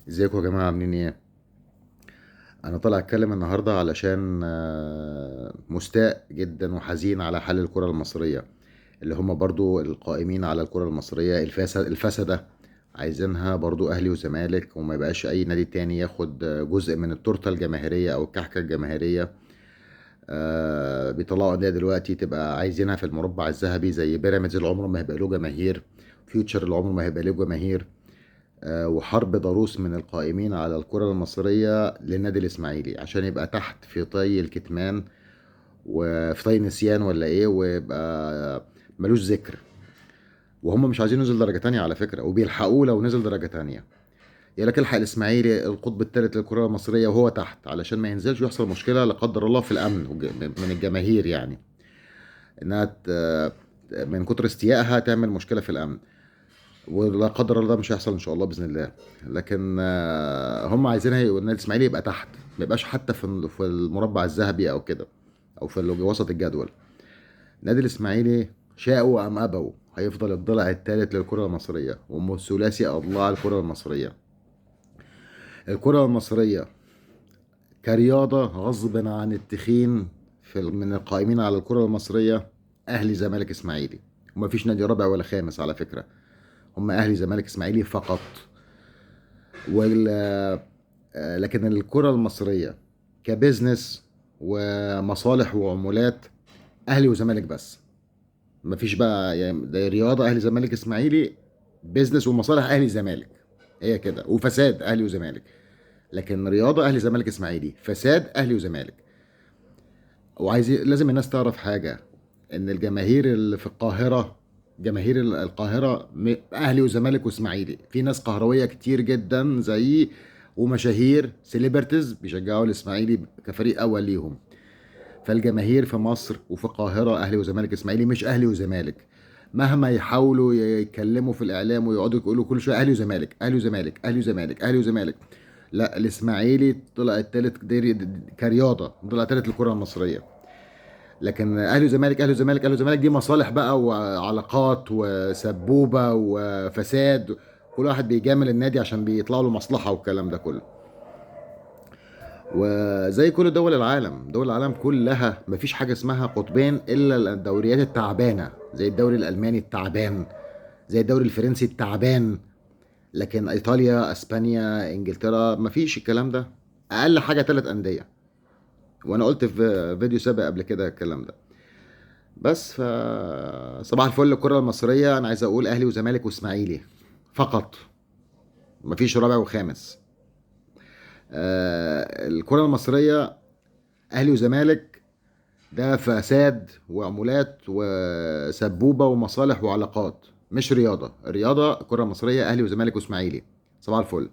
ازيكم يا جماعة عاملين ايه؟ انا طالع اتكلم النهاردة علشان مستاء جدا وحزين على حال الكرة المصرية، اللي هم برضو القائمين على الكرة المصرية الفسدة. عايزينها برضو اهلي وزمالك، وما يبقاش اي نادي تاني ياخد جزء من التورتة الجماهيرية او الكحكة الجماهيرية. بيطلعوا انديه دلوقتي تبقى عايزينها في المربع الذهبي، زي بيراميدز اللي عمره ما هيبقى له جماهير، فيوتشر اللي عمره ما هيبقى له جماهير. وحرب ضروس من القائمين على الكرة المصرية للنادي الإسماعيلي عشان يبقى تحت في طي الكتمان وفي طي النسيان ولا إيه، ويبقى ملوش ذكر. وهم مش عايزين ينزل درجة تانية على فكرة، وبيلحقوه لو نزل درجة تانية. يقول لك الحق الإسماعيلي القطب الثالث للكرة المصرية وهو تحت، علشان ما ينزلش ويحصل مشكلة لا قدر الله في الأمن من الجماهير، يعني إنها من كتر استيائها تعمل مشكلة في الأمن. ولا قدر الله ده مش هيحصل ان شاء الله باذن الله. لكن هم عايزينها النادي الاسماعيلي يبقى تحت، ما يبقاش حتى في المربع الذهبي او كده، او في وسط الجدول. النادي الاسماعيلي شاءوا ام ابوا هيفضل الضلع الثالث للكره المصريه، ثلاثي اضلاع الكره المصريه. الكره المصريه كرياضه غصب عن التخين من القائمين على الكره المصريه اهلي زمالك اسماعيلي، ومفيش نادي رابع ولا خامس على فكره. هم اهلي زمالك اسماعيلي فقط. وال لكن الكرة المصرية كبزنس ومصالح وعمولات اهلي وزمالك بس. مفيش بقى يعني ده رياضة اهلي زمالك اسماعيلي، بزنس ومصالح اهلي زمالك، هي كده، وفساد اهلي وزمالك. لكن رياضة اهلي زمالك اسماعيلي، فساد اهلي وزمالك. لازم الناس تعرف حاجة، ان الجماهير اللي في القاهرة، جماهير القاهرة اهلي وزمالك واسماعيلي، في ناس قهروية كتير جدا زي ومشاهير سيليبرتيز بيشجعوا الاسماعيلي كفريق اول ليهم. فالجماهير في مصر وفي القاهرة اهلي وزمالك اسماعيلي، مش اهلي وزمالك. مهما يحاولوا يتكلموا في الاعلام ويقعدوا يقولوا كل شويه اهلي وزمالك اهلي وزمالك اهلي وزمالك اهلي وزمالك، لا، الاسماعيلي طلع التالت كرياضه، طلع تالت الكره المصريه. لكن اهلي وزمالك اهلي وزمالك اهلي وزمالك دي مصالح بقى وعلاقات وسبوبه وفساد. كل واحد بيجامل النادي عشان بيطلع له مصلحه والكلام ده كله. وزي كل دول العالم كلها مفيش حاجه اسمها قطبين الا الدوريات التعبانه، زي الدوري الالماني التعبان، زي الدوري الفرنسي التعبان. لكن ايطاليا، اسبانيا، انجلترا مفيش الكلام ده. اقل حاجه 3 انديه. وانا قلت في فيديو سابق قبل كده الكلام ده. بس صباح الفل الكرة المصرية، أنا عايز أقول أهلي وزمالك وإسماعيلي فقط، مفيش رابع وخامس. الكرة المصرية أهلي وزمالك ده فساد وعمولات وسبوبة ومصالح وعلاقات، مش رياضة. الرياضة الكرة المصرية أهلي وزمالك وإسماعيلي. صباح الفل.